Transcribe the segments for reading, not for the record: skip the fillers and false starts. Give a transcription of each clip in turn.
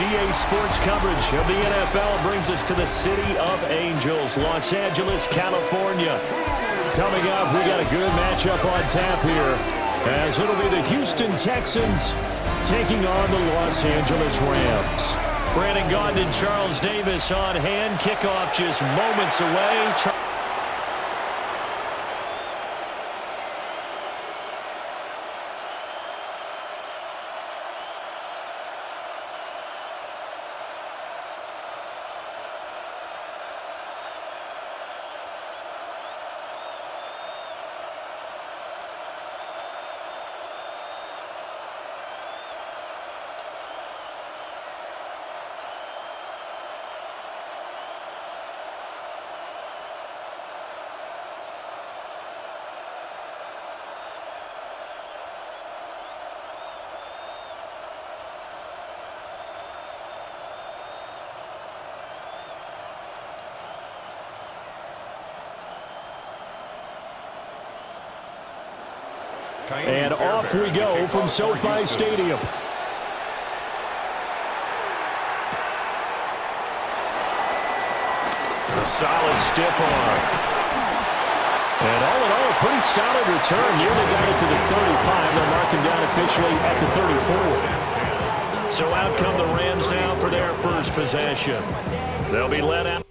EA Sports coverage of the NFL brings us to the City of Angels, Los Angeles, California. Coming up, we got a good matchup on tap here, as it'll be the Houston Texans taking on the Los Angeles Rams. Brandon Gaudin and Charles Davis on hand. Kickoff just moments away. And off we go from SoFi Stadium. A solid stiff arm. And all in all, a pretty solid return. Nearly got it to the 35. They'll mark him down officially at the 34. So out come the Rams now for their first possession. They'll be led out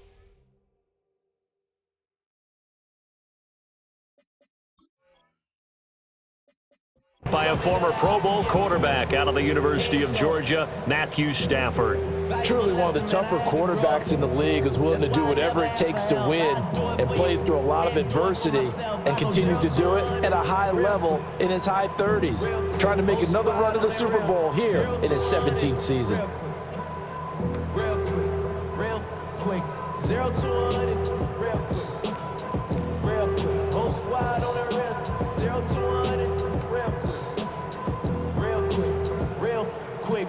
by a former Pro Bowl quarterback out of the University of Georgia, Matthew Stafford. Truly one of the tougher quarterbacks in the league, who's willing to do whatever it takes to win and plays through a lot of adversity and continues to do it at a high level in his high 30s, trying to make another run to the Super Bowl here in his 17th season. Real quick, 0 to 100, real quick, whole squad on the real, 0 to 100, real quick.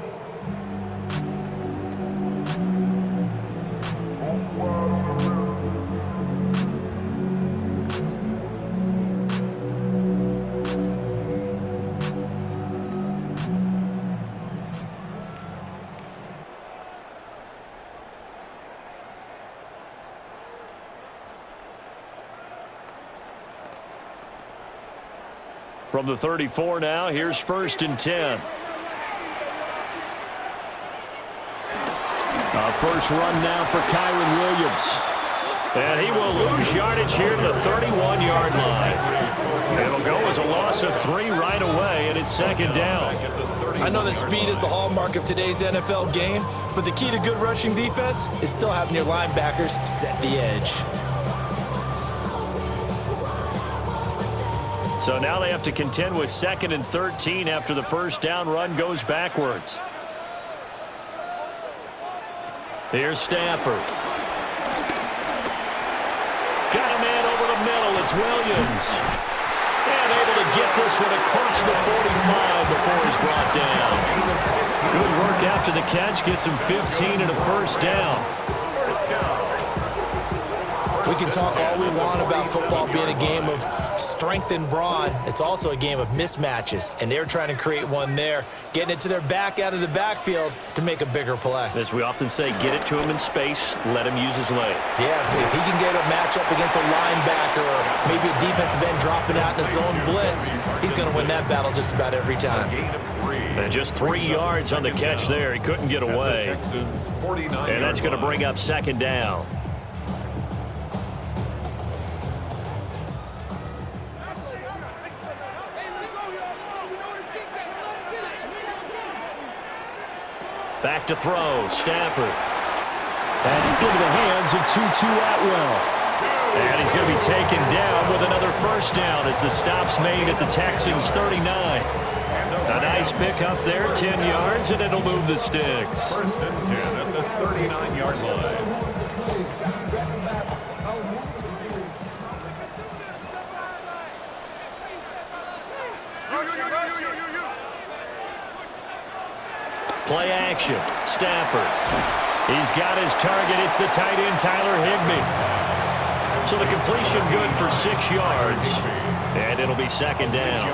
From the 34 now, here's 1st and 10. First run now for Kyren Williams. And he will lose yardage here to the 31-yard line. It'll go as a loss of 3 right away, and it's 2nd down. I know that speed is the hallmark of today's NFL game, but the key to good rushing defense is still having your linebackers set the edge. So now they have to contend with 2nd and 13 after the first down run goes backwards. Here's Stafford. Got a man over the middle. It's Williams. And able to get this one across the 45 before he's brought down. Good work after the catch. Gets him 15 and a first down. We can talk all we want about football being a game of strength and brawn. It's also a game of mismatches, and they're trying to create one there, getting it to their back out of the backfield to make a bigger play. As we often say, get it to him in space, let him use his leg. Yeah, if he can get a matchup against a linebacker or maybe a defensive end dropping out in a zone blitz, he's going to win that battle just about every time. And just 3 yards on the catch there. He couldn't get away. And that's going to bring up 2nd down. Back to throw, Stafford. That's into the hands of Tutu Atwell. And he's going to be taken down with another first down as the stop's made at the Texans' 39. A nice pick up there, 10 yards, and it'll move the sticks. 1st and 10 at the 39-yard line. Play action. Stafford. He's got his target. It's the tight end, Tyler Higbee. So the completion good for 6 yards. And it'll be second down.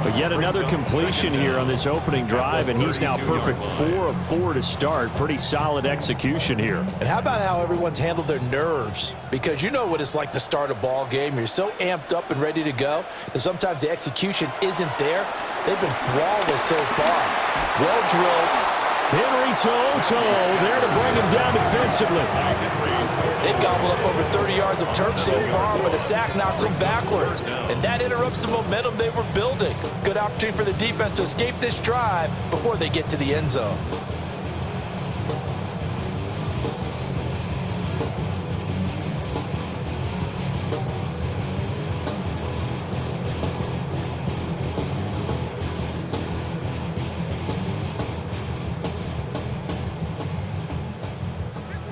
But yet another completion here on this opening drive, and he's now perfect 4 of 4 to start. Pretty solid execution here. And how about how everyone's handled their nerves? Because you know what it's like to start a ball game. You're so amped up and ready to go that sometimes the execution isn't there. They've been flawless so far. Well drilled. Henry Toto there to bring him down defensively. They've gobbled up over 30 yards of turf so far, but a sack knocks them backwards. And that interrupts the momentum they were building. Good opportunity for the defense to escape this drive before they get to the end zone.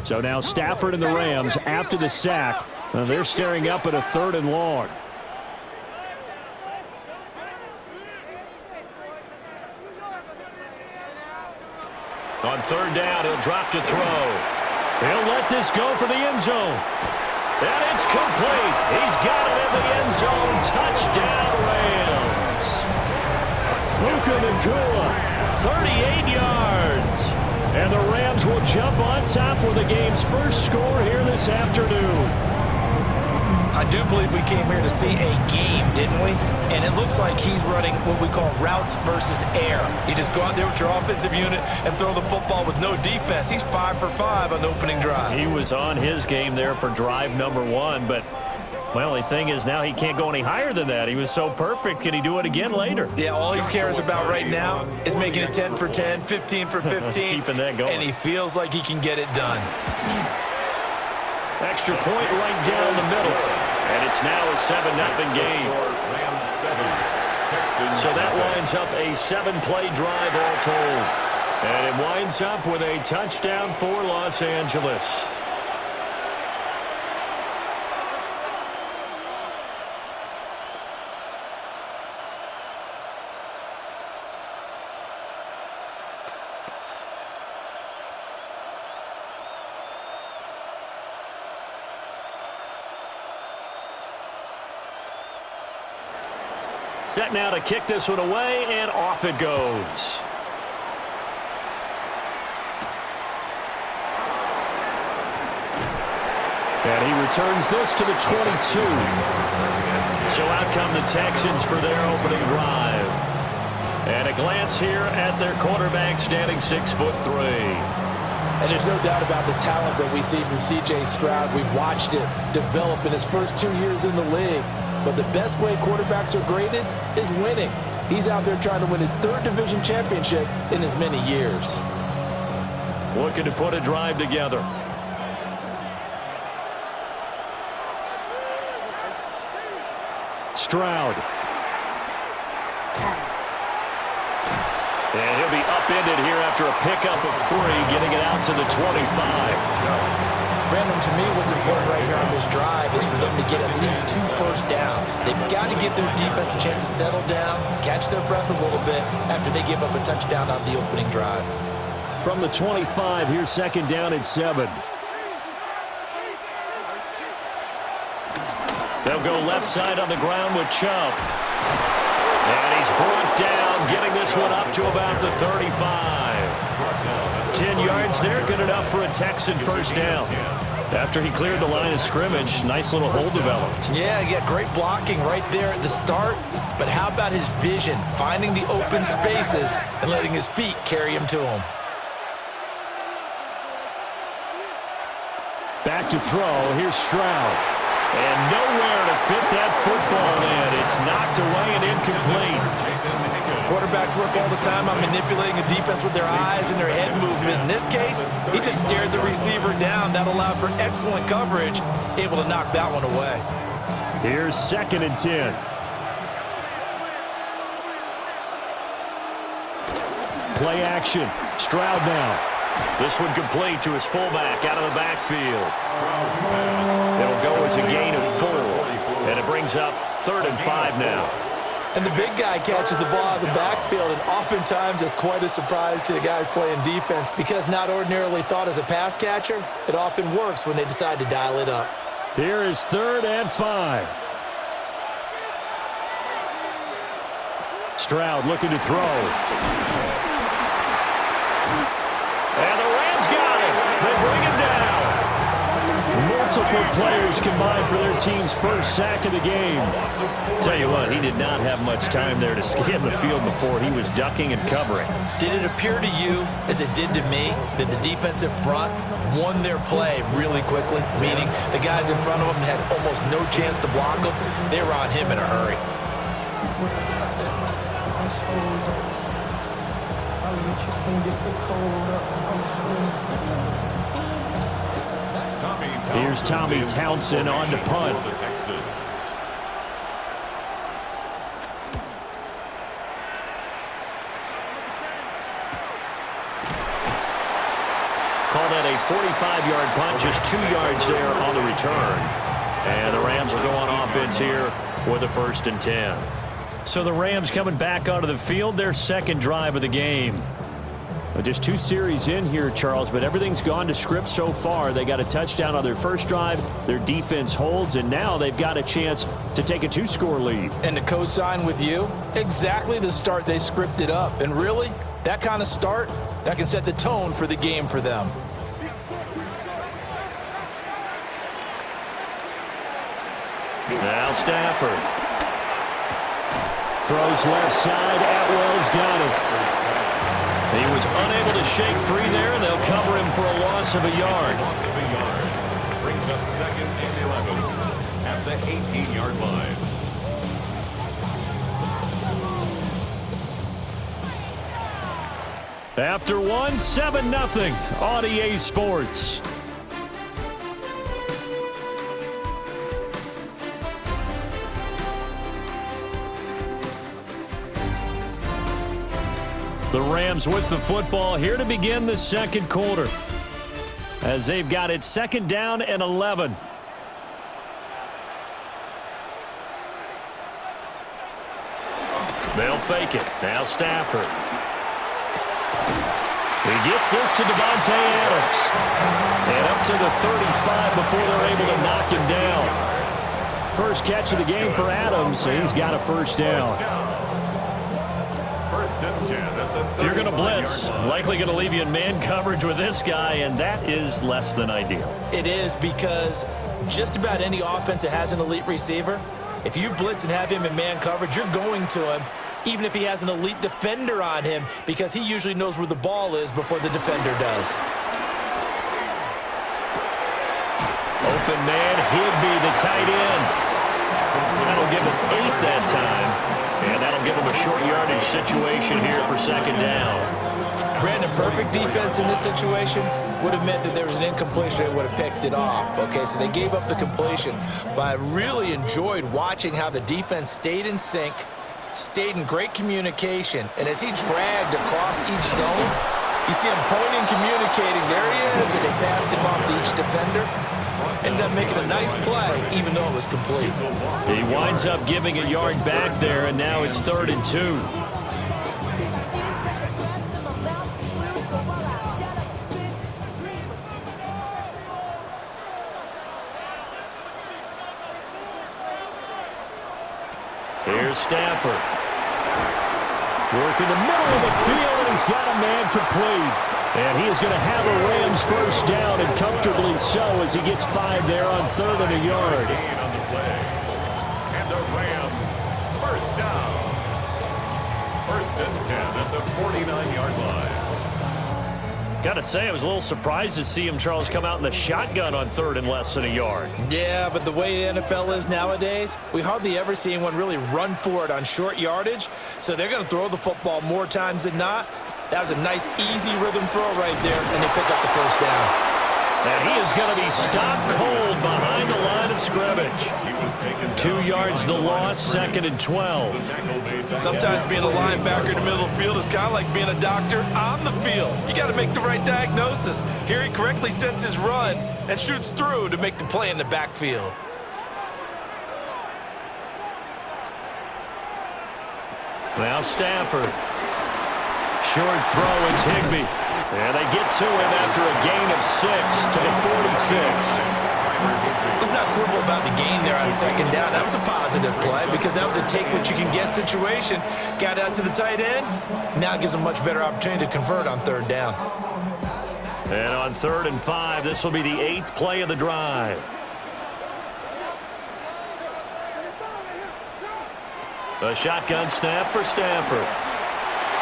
So now Stafford and the Rams, after the sack, they're staring up at a 3rd and long. On 3rd down, he'll drop to throw. He'll let this go for the end zone. And it's complete. He's got it in the end zone. Touchdown, Rams. Puka Nacua, 38 yards. And the Rams will jump on top with the game's first score here this afternoon. I do believe we came here to see a game, didn't we? And it looks like he's running what we call routes versus air. You just go out there with your offensive unit and throw the football with no defense. He's 5 for 5 on the opening drive. He was on his game there for drive number 1, but well, the thing is now he can't go any higher than that. He was so perfect. Can he do it again later? Yeah, all he cares about right now is making it 10 for 10, 15 for 15. Keeping that going. And he feels like he can get it done. Extra point right down the middle. And it's now a 7-0 game. So that winds up a 7-play drive all told. And it winds up with a touchdown for Los Angeles. Set now to kick this one away, and off it goes. And he returns this to the 22. So out come the Texans for their opening drive. And a glance here at their quarterback standing 6'3". And there's no doubt about the talent that we see from C.J. Stroud. We've watched it develop in his first 2 years in the league. But the best way quarterbacks are graded is winning. He's out there trying to win his 3rd division championship in as many years. Looking to put a drive together. Stroud. And he'll be upended here after a pickup of 3, getting it out to the 25. Brandon, to me, what's important right here on this drive is for them to get at least 2 first downs. They've got to give their defense a chance to settle down, catch their breath a little bit after they give up a touchdown on the opening drive. From the 25, here's 2nd down and 7. They'll go left side on the ground with Chubb. And he's brought down, getting this one up to about the 35. 10 yards there, good enough for a Texan first down. After he cleared the line of scrimmage, nice little hole developed. Yeah, great blocking right there at the start. But how about his vision, finding the open spaces and letting his feet carry him to him? Back to throw, here's Stroud. And nowhere to fit that football in. It's knocked away and incomplete. Quarterbacks work all the time on manipulating a defense with their eyes and their head movement. In this case, he just stared the receiver down. That allowed for excellent coverage, able to knock that one away. Here's 2nd and 10. Play action. Stroud now. This one complete to his fullback out of the backfield. It'll go as a gain of 4. And it brings up 3rd and 5 now. And the big guy catches the ball out of the backfield, and oftentimes that's quite a surprise to the guys playing defense because not ordinarily thought as a pass catcher, it often works when they decide to dial it up. Here is 3rd and 5. Stroud looking to throw. And the Rams got it. They bring him down. Multiple players combined for their team's first sack of the game. Tell you what, he did not have much time there to scan the field before he was ducking and covering. Did it appear to you, as it did to me, that the defensive front won their play really quickly? Meaning the guys in front of them had almost no chance to block him. They were on him in a hurry. Here's Tommy Townsend on to punt. The Texans. Call that a 45-yard punt, just 2 yards there on the return. And the Rams will go on offense here with a 1st and 10. So the Rams coming back onto the field, their second drive of the game. Just 2 series in here, Charles, but everything's gone to script so far. They got a touchdown on their first drive. Their defense holds, and now they've got a chance to take a 2-score lead. And to co-sign with you, exactly the start they scripted up. And really, that kind of start, that can set the tone for the game for them. Now Stafford. Throws left side. Atwell's got it. He was unable to shake free there, and they'll cover him for a loss of a yard. Loss of a yard. Brings up 2nd and 11 at the 18-yard line. After 7-0 on EA Sports. The Rams with the football here to begin the second quarter, as they've got it 2nd down and 11. They'll fake it. Now Stafford. He gets this to Devontae Adams. And up to the 35 before they're able to knock him down. First catch of the game for Adams, and he's got a 1st down. If you're going to blitz, likely going to leave you in man coverage with this guy, and that is less than ideal. It is, because just about any offense that has an elite receiver, if you blitz and have him in man coverage, you're going to him, even if he has an elite defender on him, because he usually knows where the ball is before the defender does. Open man, Higbee, the tight end. That'll give him 8 that time. And that'll give him a short yardage situation here for 2nd down. Brandon, perfect defense in this situation would have meant that there was an incompletion. They would have picked it off. Okay, so they gave up the completion. But I really enjoyed watching how the defense stayed in sync, stayed in great communication. And as he dragged across each zone, you see him pointing, communicating. There he is, and they passed him off to each defender. Ended up making a nice play, even though it was complete. He winds up giving a yard back there, and now it's 3rd and 2. Here's Stafford. Working the middle of the field, and he's got a man complete. And he is going to have a Rams 1st down, and comfortably so, as he gets 5 there on 3rd and a yard. Gain on the play. And the Rams 1st down. 1st and 10 at the 49-yard line. Got to say, I was a little surprised to see him, Charles, come out in the shotgun on 3rd and less than a yard. Yeah, but the way the NFL is nowadays, we hardly ever see anyone really run for it on short yardage. So they're going to throw the football more times than not. That was a nice, easy rhythm throw right there, and they pick up the 1st down. And he is going to be stopped cold behind the line of scrimmage. 2 yards the loss, 2nd and 12. Sometimes being a linebacker in the middle of the field is kind of like being a doctor on the field. You got to make the right diagnosis. Here he correctly sets his run and shoots through to make the play in the backfield. Now Stafford. Short throw, it's Higbee. And they get to him after a gain of 6 to the 46. Let's not quibble about the gain there. I on second down. That was a positive play because that was a take-what-you-can-get situation. Got out to the tight end. Now it gives them a much better opportunity to convert on third down. And on 3rd and 5, this will be the 8th play of the drive. A shotgun snap for Stafford.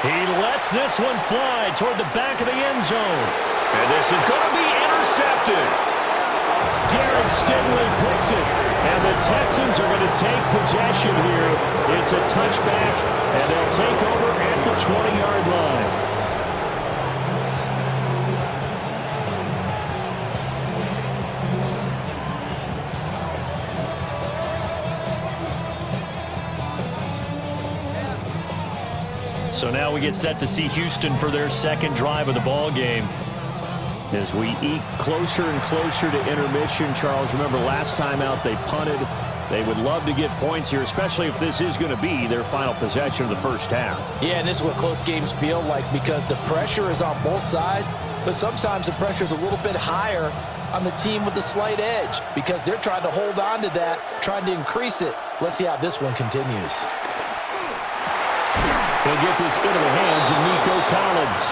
He lets this one fly toward the back of the end zone. And this is going to be intercepted. Derek Stingley picks it. And the Texans are going to take possession here. It's a touchback, and they'll take over at the 20-yard line. So now we get set to see Houston for their second drive of the ball game. As we eke closer and closer to intermission, Charles, remember last time out they punted. They would love to get points here, especially if this is going to be their final possession of the first half. Yeah, and this is what close games feel like because the pressure is on both sides, but sometimes the pressure is a little bit higher on the team with the slight edge because they're trying to hold on to that, trying to increase it. Let's see how this one continues. He'll get this into the hands of Nico Collins.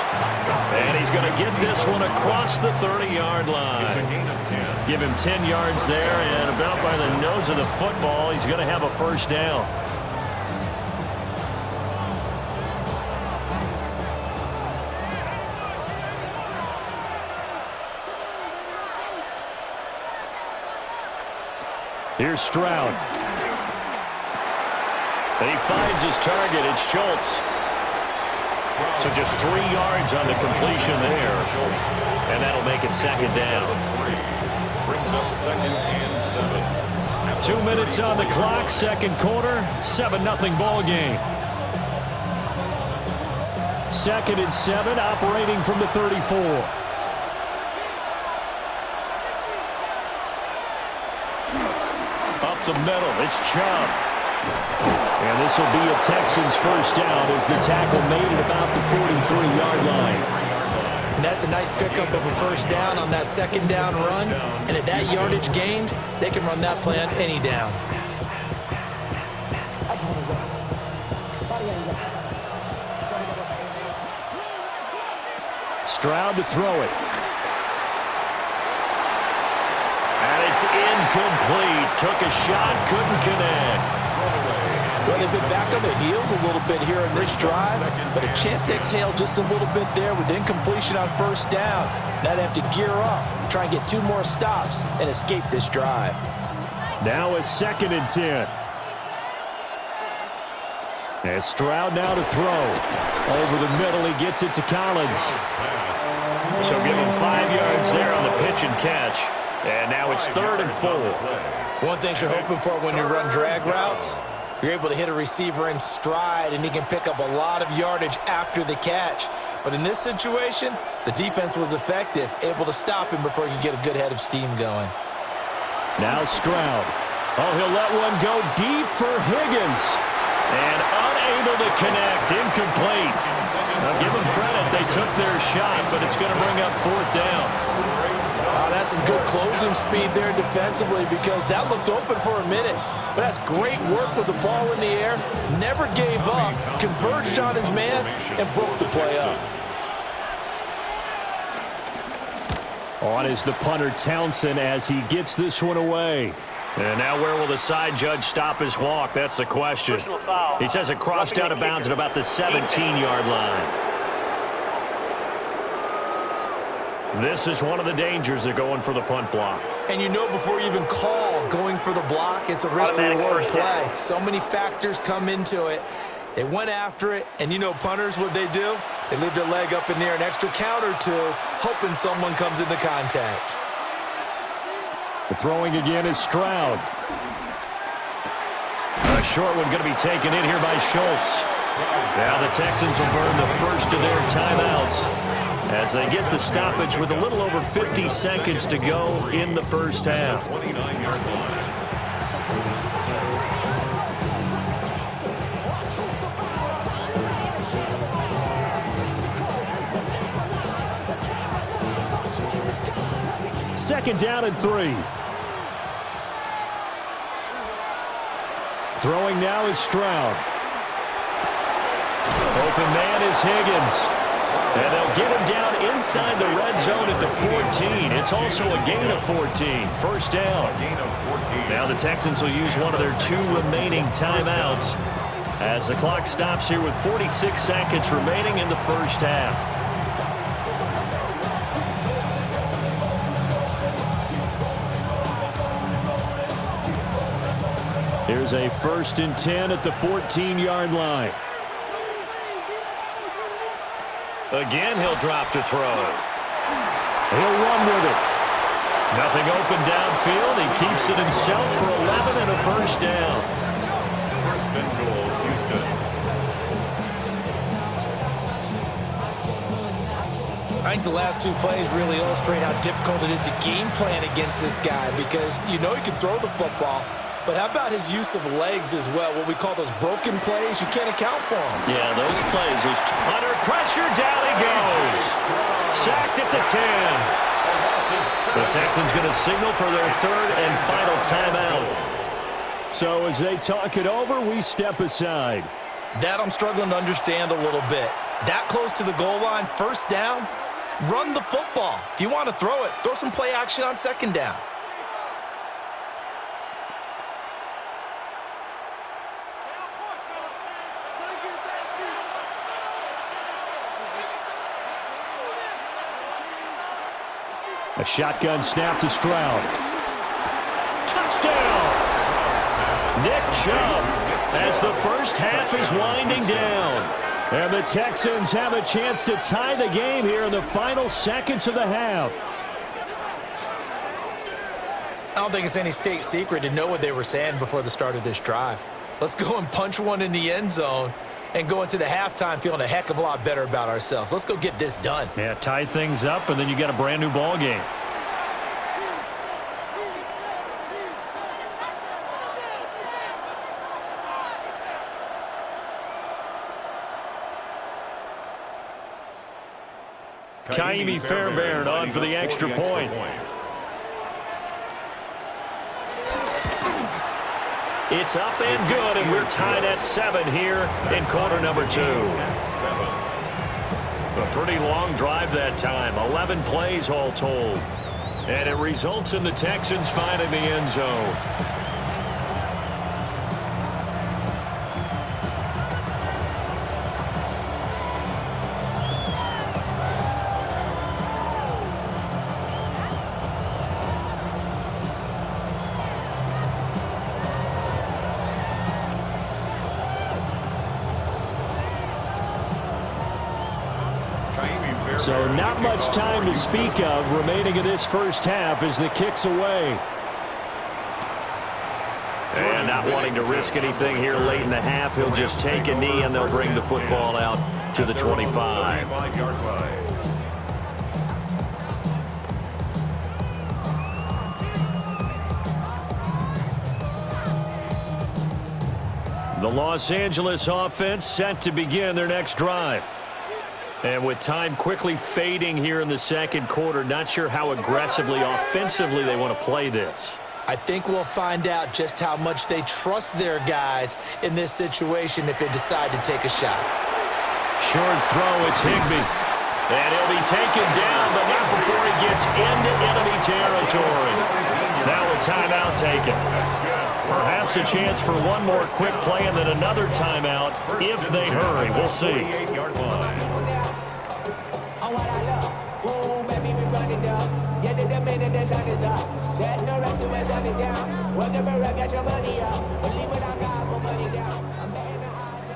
And he's going to get this one across the 30-yard line. It's a gain of 10. Give him 10 yards there, and about by the nose of the football, he's going to have a first down. Here's Stroud. And he finds his target. It's Schultz. So just 3 yards on the completion there. And that'll make it second down. Brings up 2nd and 7. 2 minutes on the clock, second quarter, 7-0 ball game. 2nd and 7, operating from the 34. Up the middle, it's Chubb. And this will be a Texans first down as the tackle made it about the 43-yard line. And that's a nice pickup of a first down on that second down run. And at that yardage gained, they can run that play on any down. Stroud to throw it. And it's incomplete. Took a shot, couldn't connect. Well, they've been back on their heels a little bit here in this drive, but a chance to exhale just a little bit there with incompletion on first down. Now they have to gear up, try and get 2 more stops, and escape this drive. Now a 2nd and 10. And Stroud now to throw. Over the middle, he gets it to Collins. So give him 5 yards there on the pitch and catch. And now it's 3rd and 4. One thing you're hoping for when you run drag routes, you're able to hit a receiver in stride, and he can pick up a lot of yardage after the catch. But in this situation, the defense was effective, able to stop him before you get a good head of steam going. Now Stroud. Oh, he'll let one go deep for Higgins. And unable to connect, incomplete. Now give them credit, they took their shot, but it's going to bring up 4th down. That's some good closing speed there defensively because that looked open for a minute. But that's great work with the ball in the air. Never gave up, converged on his man, and broke the play up. On is the punter Townsend as he gets this one away. And now where will the side judge stop his walk? That's the question. He says it crossed out of bounds at about the 17-yard line. This is one of the dangers of going for the punt block. And you know before you even call going for the block, it's a risk-reward play. So many factors come into it. They went after it, and you know punters, what they do? They leave their leg up in the air an extra count or 2, hoping someone comes into contact. The throwing again is Stroud. A short one going to be taken in here by Schultz. Now the Texans will burn the first of their timeouts as they get the stoppage with a little over 50 seconds to go in the first half. 29-yard line. Second down and 3. Throwing now is Stroud. Open man is Higgins. And they'll get him down inside the red zone at the 14. It's also a gain of 14. First down. Now the Texans will use one of their 2 remaining timeouts as the clock stops here with 46 seconds remaining in the first half. Here's a 1st and 10 at the 14-yard line. Again, he'll drop to throw. He'll run with it. Nothing open downfield. He keeps it himself for 11 and a first down. First and goal, Houston. I think the last 2 plays really illustrate how difficult it is to game plan against this guy because you know he can throw the football, but how about his use of legs as well, what we call those broken plays? You can't account for them. Yeah, those plays. Under pressure, down he goes. Sacked at the 10. The Texans going to signal for their 3rd and final timeout. So as they talk it over, we step aside. That I'm struggling to understand a little bit. That close to the goal line, first down, run the football. If you want to throw it, throw some play action on 2nd down. A shotgun snap to Stroud. Touchdown! Nick Chubb as the first half is winding down. And the Texans have a chance to tie the game here in the final seconds of the half. I don't think it's any state secret to know what they were saying before the start of this drive. Let's go and punch one in the end zone and go into the halftime feeling a heck of a lot better about ourselves. Let's go get this done. Yeah, tie things up, and then you get a brand new ball game. Kaimi Fairbairn on for the extra point. It's up and good, and we're tied at 7 here in quarter number 2. A pretty long drive that time, 11 plays all told. And it results in the Texans finding the end zone. So not much time to speak of remaining in this first half as the kick's away. And not wanting to risk anything here late in the half, he'll just take a knee and they'll bring the football out to the 25. The Los Angeles offense set to begin their next drive. And with time quickly fading here in the second quarter, not sure how aggressively, offensively they want to play this. I think we'll find out just how much they trust their guys in this situation if they decide to take a shot. Short throw, it's Higbee. And he'll be taken down, but not before he gets into enemy territory. Now a timeout taken. Perhaps a chance for one more quick play and then another timeout if they hurry. We'll see. There's no rest to where I get down. Whenever I get your money out, believe what I got, put money down. I'm betting the odds.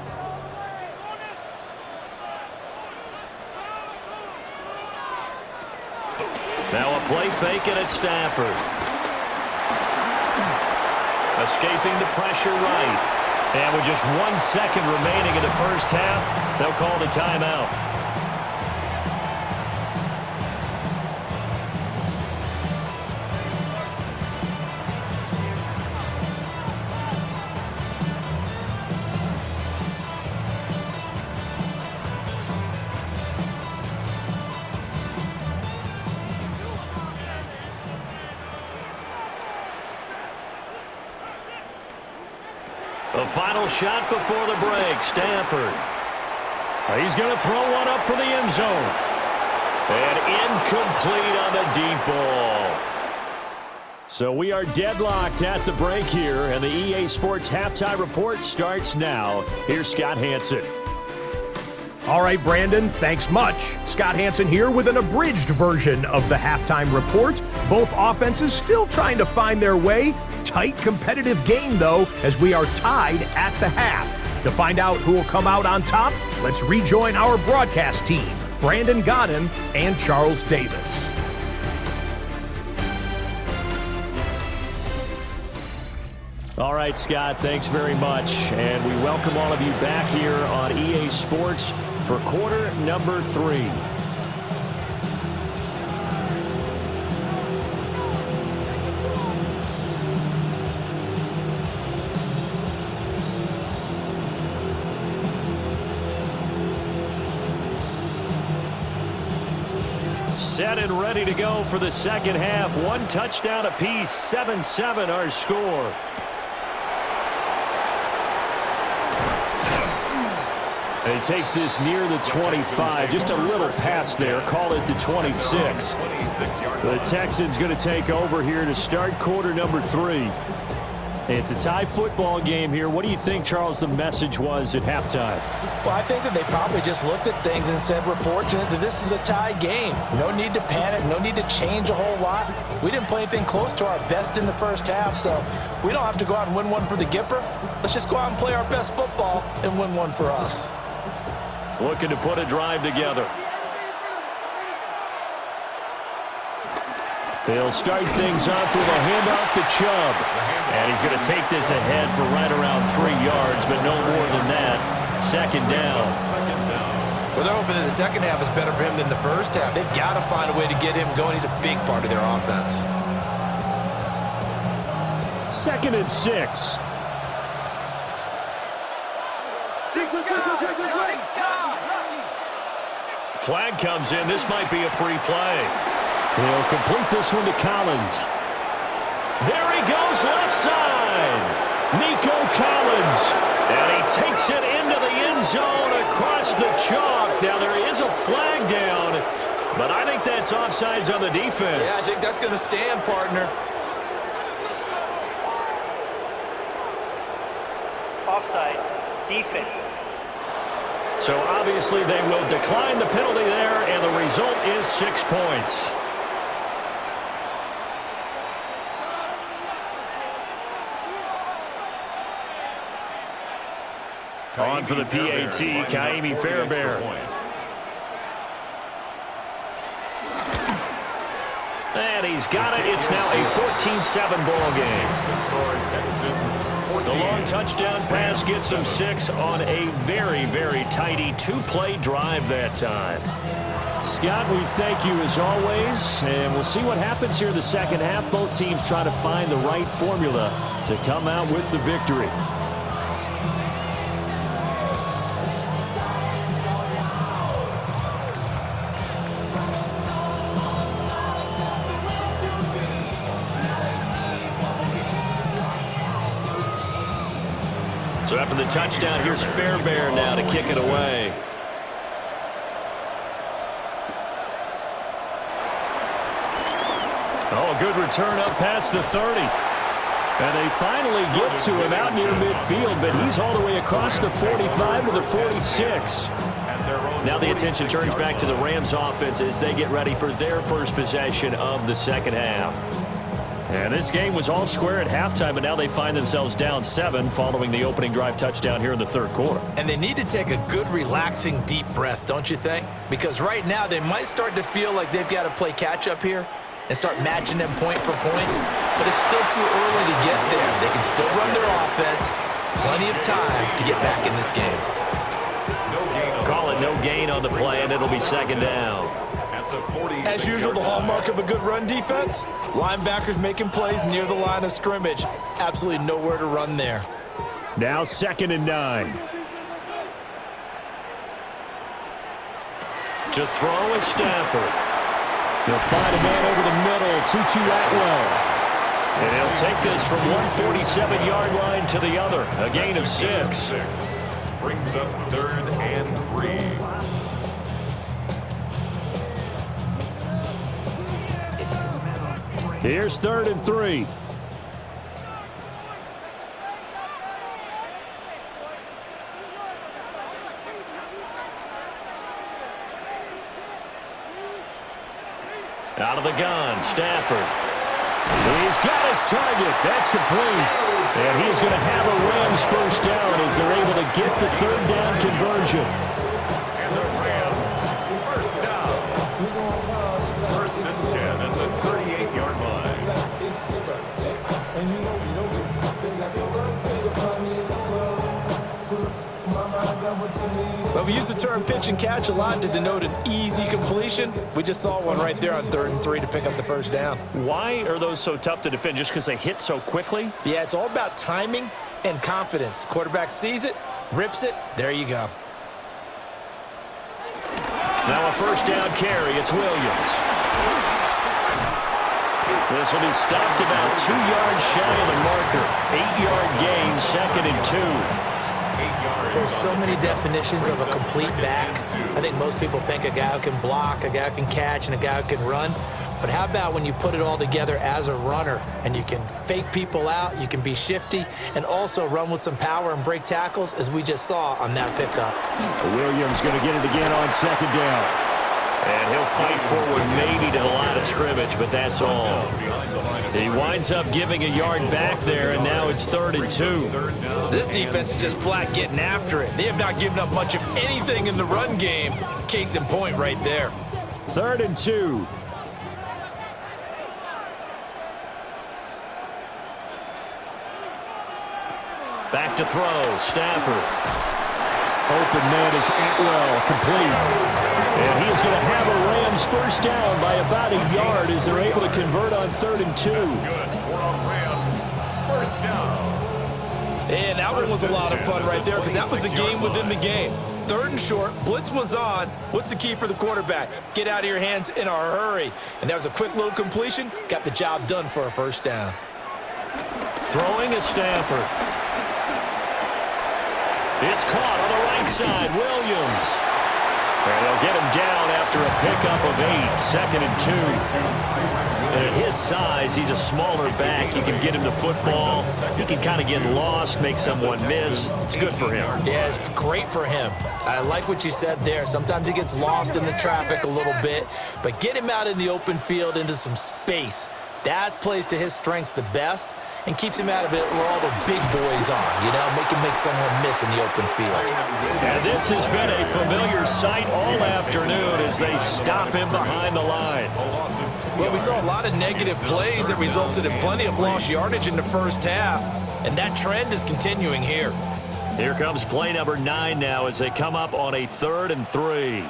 Now a play fake and it's Stafford. Escaping the pressure right. And with just 1 second remaining in the first half, they'll call the timeout. A The final shot before the break, Stanford. He's going to throw one up for the end zone. And incomplete on the deep ball. So we are deadlocked at the break here, and the EA Sports Halftime Report starts now. Here's Scott Hanson. All right, Brandon, thanks much. Scott Hanson here with an abridged version of the Halftime Report. Both offenses still trying to find their way. Tight, competitive game, though, as we are tied at the half. To find out who will come out on top, let's rejoin our broadcast team, Brandon Godden and Charles Davis. All right, Scott, thanks very much. And we welcome all of you back here on EA Sports for quarter number 3. Set and ready to go for the second half. 1 touchdown apiece, 7-7 our score. And he takes this near the 25, just a little pass there, call it the 26. The Texans going to take over here to start quarter number 3. It's a tie football game here. What do you think, Charles, the message was at halftime? Well, I think that they probably just looked at things and said, we're fortunate that this is a tie game. No need to panic, no need to change a whole lot. We didn't play anything close to our best in the first half, so we don't have to go out and win one for the Gipper. Let's just go out and play our best football and win one for us. Looking to put a drive together. They'll start things off with a handoff to Chubb. And he's going to take this ahead for right around 3 yards, but no more than that. Second down. Well, they're hoping that the second half is better for him than the first half. They've got to find a way to get him going. He's a big part of their offense. 2nd and 6. Flag comes in. This might be a free play. They'll complete this one to Collins. There he goes, left side. Nico Collins. And he takes it into the end zone across the chalk. Now, there is a flag down, but I think that's offsides on the defense. Yeah, I think that's going to stand, partner. Offside, defense. So obviously they will decline the penalty there, and the result is 6 points. On for the PAT, Kaimi Fairbairn. And he's got it. It's now a 14-7 ball game. The long touchdown pass gets him 6 on a very, very tidy 2-play drive that time. Scott, we thank you as always, and we'll see what happens here in the second half. Both teams try to find the right formula to come out with the victory. So after the touchdown, here's Fairbairn now to kick it away. Oh, a good return up past the 30. And they finally get to him out near midfield, but he's all the way across the 45 to the 46. Now the attention turns back to the Rams offense as they get ready for their first possession of the second half. And this game was all square at halftime, but now they find themselves down 7 following the opening drive touchdown here in the third quarter. And they need to take a good, relaxing, deep breath, don't you think? Because right now they might start to feel like they've got to play catch-up here and start matching them point for point. But it's still too early to get there. They can still run their offense. Plenty of time to get back in this game. Call it no gain on the play, and it'll be second down. As usual, the hallmark of a good run defense, linebackers making plays near the line of scrimmage. Absolutely nowhere to run there. Now 2nd and 9. To throw is Stafford. He'll find a man over the middle, Tutu Atwell. And he'll take this from 147-yard line to the other. A gain of 6. Brings up 3rd and 3. Here's 3rd and 3. Out of the gun, Stafford. He's got his target. That's complete. And he's going to have a Rams first down as they're able to get the 3rd down conversion. And the Rams first down. 1st and 10 at the 38-yard line. Well, we use the term pitch and catch a lot to denote an easy completion. We just saw one right there on 3rd and 3 to pick up the first down. Why are those so tough to defend? Just because they hit so quickly? Yeah, it's all about timing and confidence. Quarterback sees it, rips it, there you go. Now a first down carry. It's Williams. This will be stopped about 2 yards shy of the marker. 8-yard gain, 2nd and 2. There's so many definitions of a complete back. I think most people think a guy who can block, a guy who can catch, and a guy who can run. But how about when you put it all together as a runner and you can fake people out, you can be shifty, and also run with some power and break tackles, as we just saw on that pickup. Williams going to get it again on 2nd down. And he'll fight forward maybe to the line of scrimmage, but that's all. He winds up giving a yard back there, and now it's 3rd and 2. This defense is just flat getting after it. They have not given up much of anything in the run game. Case in point right there. 3rd and 2. Back to throw, Stafford. Open man is Atwell, complete. And he is going to have a Rams first down by about a yard as they're able to convert on 3rd and 2. Good for a Rams first down. And that one was a lot of fun right there because that was the game within the game. 3rd and short, blitz was on. What's the key for the quarterback? Get out of your hands in a hurry. And that was a quick little completion. Got the job done for a first down. Throwing is Stafford. It's caught on the right side, Williams. And they'll get him down after a pickup of 8, 2nd and 2. And at his size, he's a smaller back. You can get him to football. He can kind of get lost, make someone miss. It's good for him. Yeah, it's great for him. I like what you said there. Sometimes he gets lost in the traffic a little bit, but get him out in the open field into some space. That plays to his strengths the best and keeps him out of it where all the big boys are, you know, make someone miss in the open field. And this has been a familiar sight all afternoon as they stop him behind the line. Well, we saw a lot of negative plays that resulted in plenty of lost yardage in the first half, and that trend is continuing here. Here comes play number 9 now as they come up on a 3rd and 3.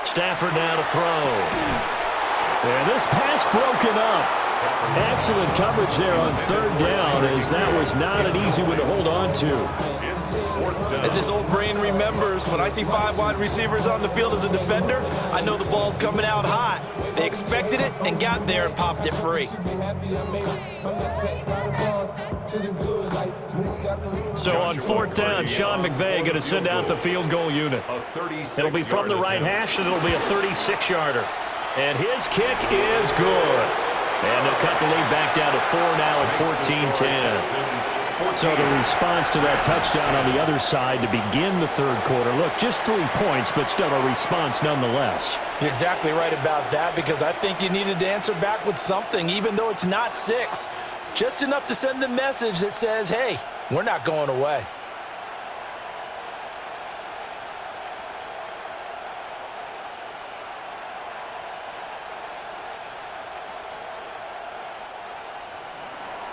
Stafford now to throw. And this pass broken up. Excellent coverage there on 3rd down as that was not an easy one to hold on to. As this old brain remembers, when I see 5 wide receivers on the field as a defender, I know the ball's coming out hot. They expected it and got there and popped it free. So on 4th down, Sean McVay going to send out the field goal unit. It'll be from the right hash, and it'll be a 36-yarder. And his kick is good. And they'll cut the lead back down to 4 now at 14-10. So the response to that touchdown on the other side to begin the 3rd quarter. Look, just 3 points, but still a response nonetheless. You're exactly right about that because I think you needed to answer back with something, even though it's not 6. Just enough to send the message that says, hey, we're not going away.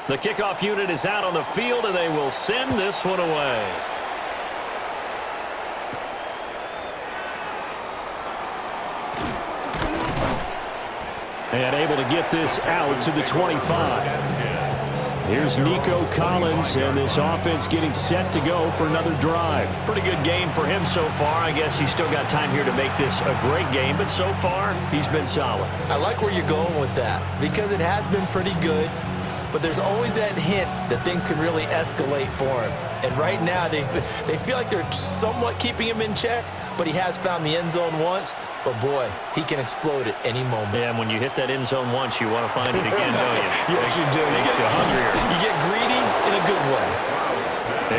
The kickoff unit is out on the field, and they will send this one away. And able to get this out to the 25. Here's Nico Collins, and this offense getting set to go for another drive. Pretty good game for him so far. I guess he's still got time here to make this a great game, but so far, he's been solid. I like where you're going with that because it has been pretty good, but there's always that hint that things can really escalate for him. And right now, they feel like they're somewhat keeping him in check, but he has found the end zone once. But, boy, he can explode at any moment. Yeah, and when you hit that end zone once, you want to find it again, don't you? Yes, you do. Makes you hungrier. You get greedy in a good way.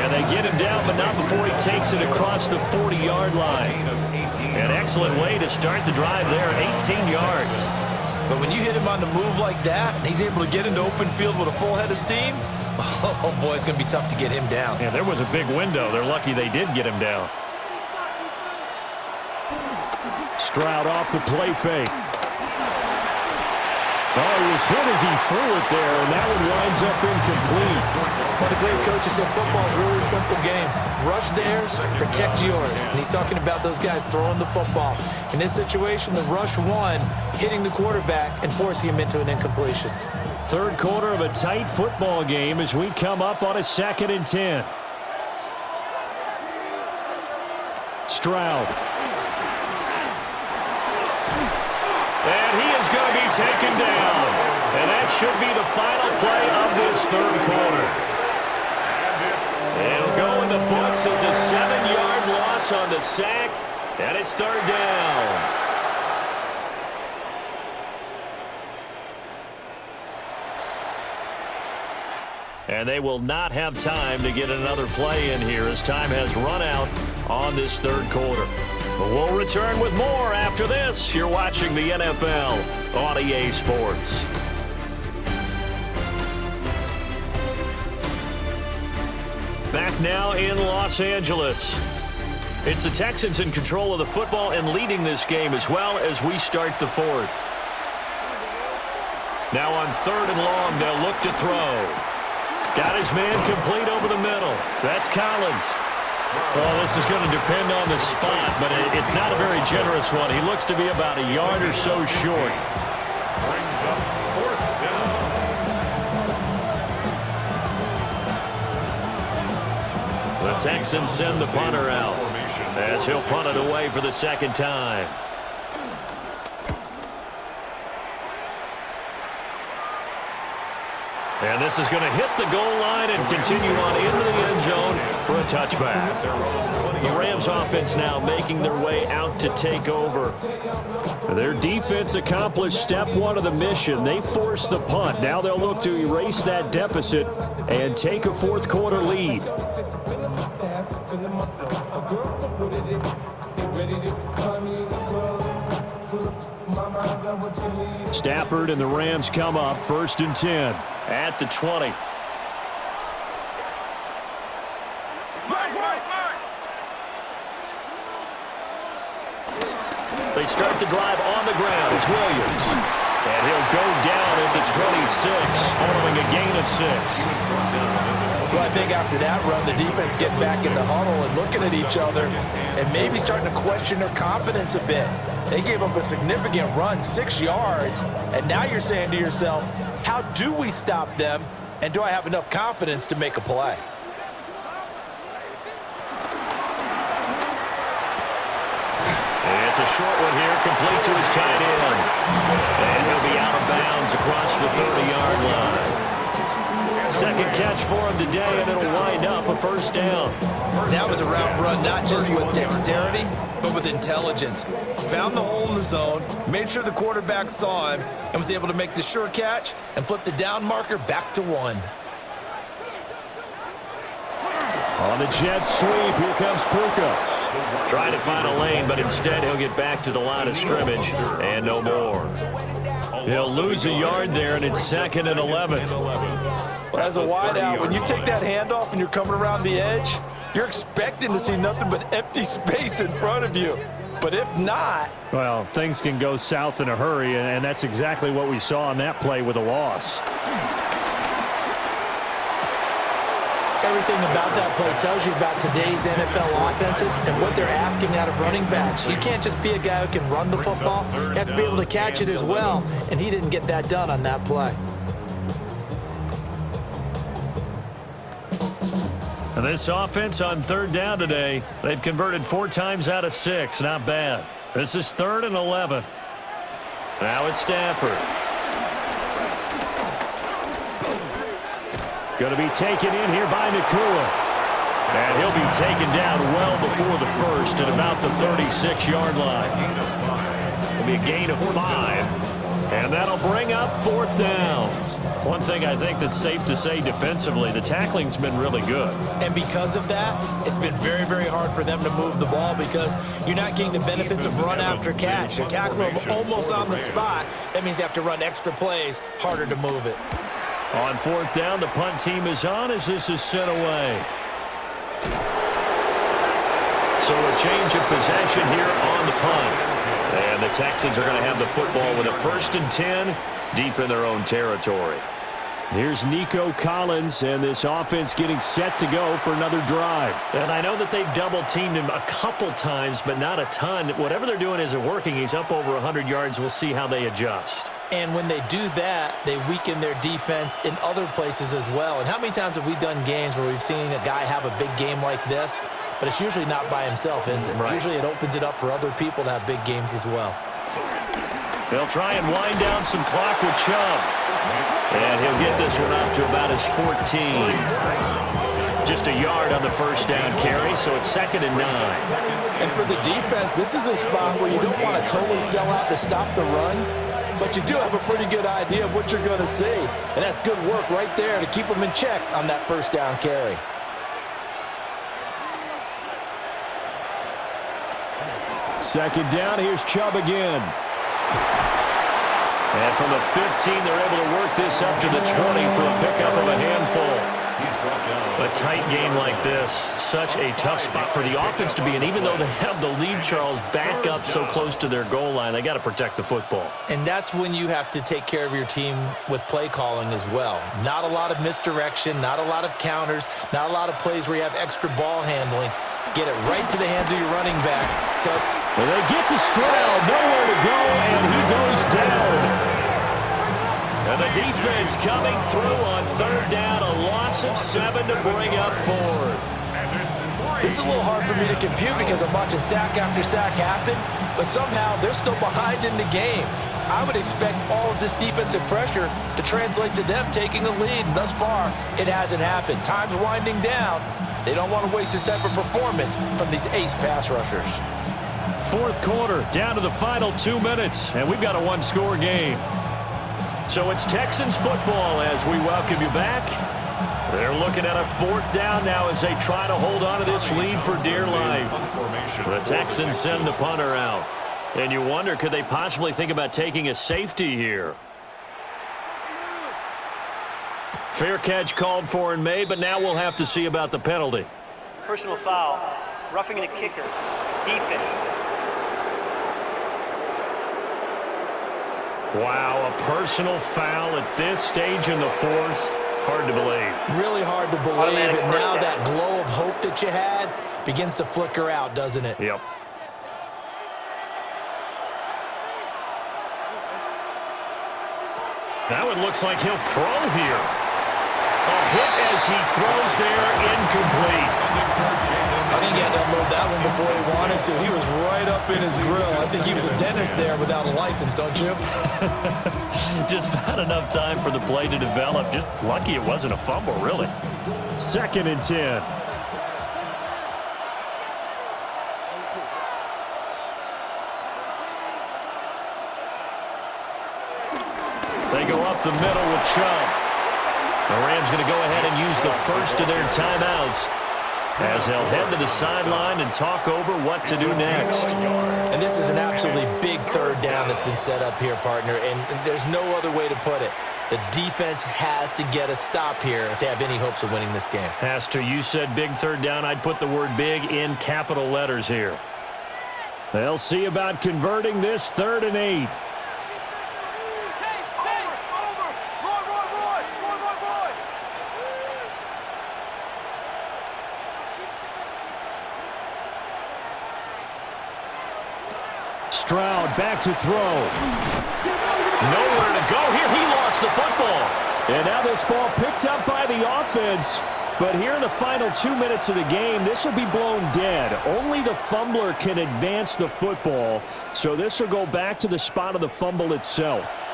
And they get him down, but not before he takes it across the 40-yard line. An excellent way to start the drive there, 18 yards. But when you hit him on the move like that, and he's able to get into open field with a full head of steam, oh, boy, it's going to be tough to get him down. Yeah, there was a big window. They're lucky they did get him down. Stroud off the play fake. Oh, he was hit as he threw it there, and that one winds up incomplete. One of the great coaches said football is really a simple game. Rush theirs, protect yours. And he's talking about those guys throwing the football. In this situation, the rush won, hitting the quarterback and forcing him into an incompletion. Third quarter of a tight football game as we come up on a 2nd and 10. Stroud. And he is going to be taken down. And that should be the final play of this third quarter. It'll go in the books as a 7-yard loss on the sack. And it's third down. And they will not have time to get another play in here as time has run out on this third quarter. But we'll return with more after this. You're watching the NFL on EA Sports. Back now in Los Angeles. It's the Texans in control of the football and leading this game as well as we start the fourth. Now on 3rd and long, they'll look to throw. Got his man complete over the middle. That's Collins. Well, this is going to depend on the spot, but it's not a very generous one. He looks to be about a yard or so short. Brings up 4th down. The Texans send the punter out as he'll punt it away for the second time. And this is going to hit the goal line and continue on into the end zone for a touchback. The Rams offense now making their way out to take over. Their defense accomplished step 1 of the mission. They forced the punt. Now they'll look to erase that deficit and take a fourth quarter lead. Stafford and the Rams come up 1st and 10 at the 20. They start the drive on the ground. It's Williams. And he'll go down at the 26 following a gain of 6. Well, I think after that run, the defense getting back in the huddle and looking at each other and maybe starting to question their confidence a bit. They gave up a significant run, 6 yards, and now you're saying to yourself, how do we stop them, and do I have enough confidence to make a play? It's a short one here, complete to his tight end. And he'll be out of bounds across the 30-yard line. Second catch for him today, and it'll wind up a first down. That was a route run not just with dexterity, but with intelligence. Found the hole in the zone, made sure the quarterback saw him, and was able to make the sure catch and flip the down marker back to 1. On the jet sweep, here comes Puka. Trying to find a lane, but instead he'll get back to the line of scrimmage and no more. He'll lose a yard there, and it's 2nd and 11. As a wideout, when you take that handoff and you're coming around the edge, you're expecting to see nothing but empty space in front of you. But if not... Well, things can go south in a hurry, and that's exactly what we saw on that play with a loss. Everything about that play tells you about today's NFL offenses and what they're asking out of running backs. You can't just be a guy who can run the football. You have to be able to catch it as well, and he didn't get that done on that play. And this offense on third down today, they've converted 4 times out of 6. Not bad. This is 3rd and 11. Now it's Stafford. Going to be taken in here by Nakua. And he'll be taken down well before the first at about the 36-yard line. It'll be a gain of 5. And that'll bring up 4th down. One thing I think that's safe to say defensively, the tackling's been really good. And because of that, it's been very, very hard for them to move the ball because you're not getting the benefits of run after catch. They're tackling them almost on the spot. That means they have to run extra plays, harder to move it. On 4th down, the punt team is on as this is sent away. So a change of possession here on the punt. And the Texans are going to have the football with a 1st and 10 deep in their own territory. Here's Nico Collins, and this offense getting set to go for another drive. And I know that they've double-teamed him a couple times, but not a ton. Whatever they're doing isn't working. He's up over 100 yards. We'll see how they adjust. And when they do that, they weaken their defense in other places as well. And how many times have we done games where we've seen a guy have a big game like this, but it's usually not by himself, is it? Right. Usually it opens it up for other people to have big games as well. They'll try and wind down some clock with Chubb. And he'll get this one up to about his 14. Just a yard on the 1st down carry, so it's 2nd and 9. And for the defense, this is a spot where you don't want to totally sell out to stop the run, but you do have a pretty good idea of what you're going to see. And that's good work right there to keep them in check on that 1st down carry. Second down, here's Chubb again. And from the 15, they're able to work this up to the 20 for a pickup of a handful. A tight game like this, such a tough spot for the offense to be in. Even though they have the lead, Charles, back up so close to their goal line, they got to protect the football. And that's when you have to take care of your team with play calling as well. Not a lot of misdirection, not a lot of counters, not a lot of plays where you have extra ball handling. Get it right to the hands of your running back. Well, they get to Stroud, nowhere to go, and he goes down. And the defense coming through on 3rd down, a loss of 7 to bring up 4th. It's a little hard for me to compute because I'm watching sack after sack happen, but somehow they're still behind in the game. I would expect all of this defensive pressure to translate to them taking a lead, and thus far, it hasn't happened. Time's winding down. They don't want to waste this type of performance from these ace pass rushers. 4th quarter, down to the final 2 minutes, and we've got a 1-score game. So it's Texans football as we welcome you back. They're looking at a 4th down now as they try to hold on to this lead for dear life. The Texans send the punter out. And you wonder, could they possibly think about taking a safety here? Fair catch called for and made, but now we'll have to see about the penalty. Personal foul, roughing the kicker, defense. Wow, a personal foul at this stage in the 4th. Hard to believe. Really hard to believe, and now that glow of hope that you had begins to flicker out, doesn't it? Yep. Now it looks like he'll throw here. A hit as he throws there, incomplete. I think he had to unload that one before he wanted to. He was right up in his grill. I think he was a dentist there without a license, don't you? Just not enough time for the play to develop. Just lucky it wasn't a fumble, really. 2nd and 10. They go up the middle with Chubb. The Rams going to go ahead and use the first of their timeouts as they'll head to the sideline and talk over what to do next. And this is an absolutely big 3rd down that's been set up here, partner, and there's no other way to put it. The defense has to get a stop here if they have any hopes of winning this game. Has to. You said big 3rd down. I'd put the word big in capital letters here. They'll see about converting this 3rd and 8. Stroud back to throw. Nowhere to go here. He lost gets the football. And now this ball picked up by the offense. But here in the final 2 minutes of the game, this will be blown dead. Only the fumbler can advance the football. So this will go back to the spot of the fumble itself.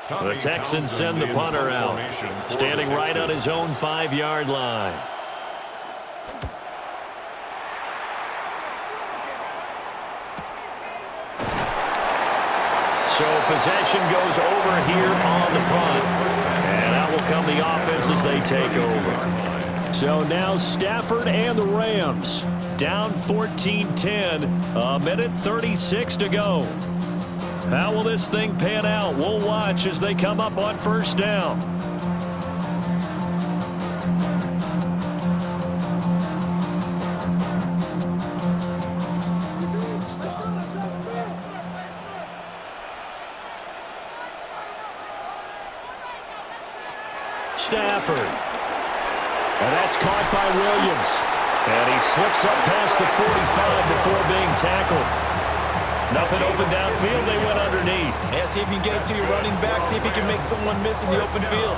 The Texans send the punter out, standing right on his own 5-yard line. So possession goes over here on the punt, and out will come the offense as they take over. So now Stafford and the Rams down 14-10, a minute 36 to go. How will this thing pan out? We'll watch as they come up on first down. Stafford. And that's caught by Williams. And he slips up past the 45 before being tackled. Nothing open downfield. They went underneath. Yeah, see if you can get it to your running back. See if you can make someone miss in the open field.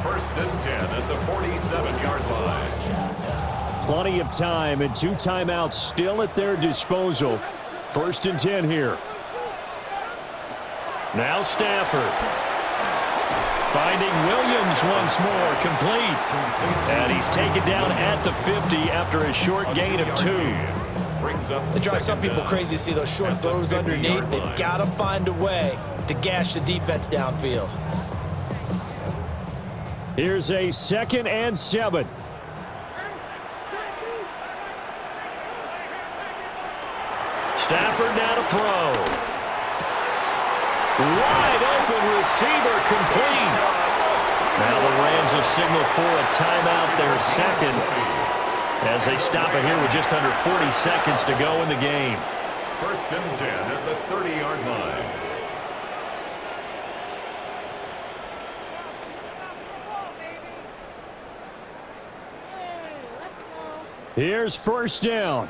1st and 10 at the 47-yard line. Plenty of time and 2 timeouts still at their disposal. 1st and 10 here. Now Stafford. Finding Williams once more, complete. And he's taken down at the 50 after a short gain of 2. It drives some people crazy to see those short throws underneath. They've got to find a way to gash the defense downfield. Here's a 2nd and 7. Stafford now to throw. Wide open receiver, complete. Now the Rams will signal for a timeout, their 2nd. As they stop it here with just under 40 seconds to go in the game. 1st and 10 at the 30-yard line. Here's first down.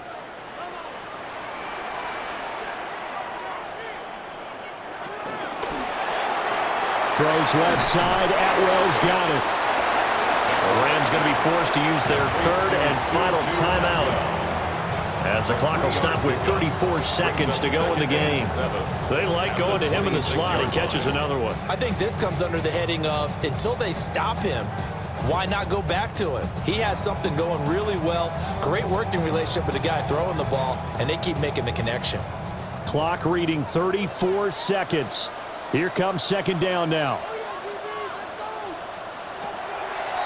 Throws left side. Atwell's got it. The Rams going to be forced to use their 3rd and final timeout, as the clock will stop with 34 seconds to go in the game. They like going to him in the slot. He catches another one. I think this comes under the heading of, until they stop him, why not go back to him? He has something going really well. Great working relationship with the guy throwing the ball, and they keep making the connection. Clock reading 34 seconds. Here comes 2nd down now.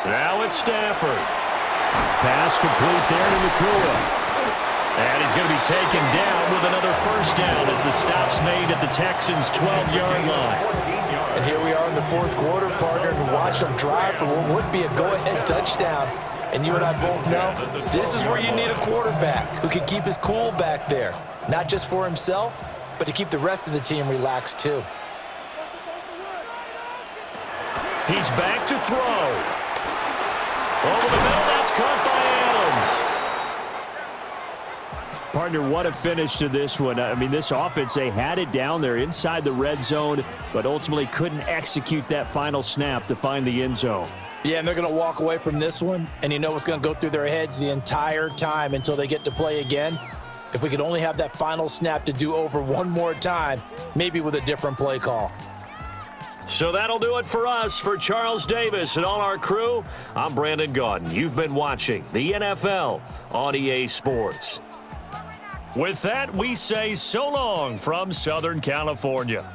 Now it's Stafford. Pass complete there to Nakua. And he's going to be taken down with another first down as the stop's made at the Texans' 12-yard line. And here we are in the 4th quarter, partner, and watch them drive for what would be a go-ahead touchdown. And you and I both know this is where you need a quarterback who can keep his cool back there. Not just for himself, but to keep the rest of the team relaxed too. He's back to throw. Over the middle, that's caught by Adams. Partner, what a finish to this one. I mean, this offense, they had it down there inside the red zone, but ultimately couldn't execute that final snap to find the end zone. Yeah, and they're going to walk away from this one, and you know what's going to go through their heads the entire time until they get to play again. If we could only have that final snap to do over one more time, maybe with a different play call. So that'll do it for us. For Charles Davis and all our crew, I'm Brandon Gaudin. You've been watching the NFL on EA Sports. With that, we say so long from Southern California.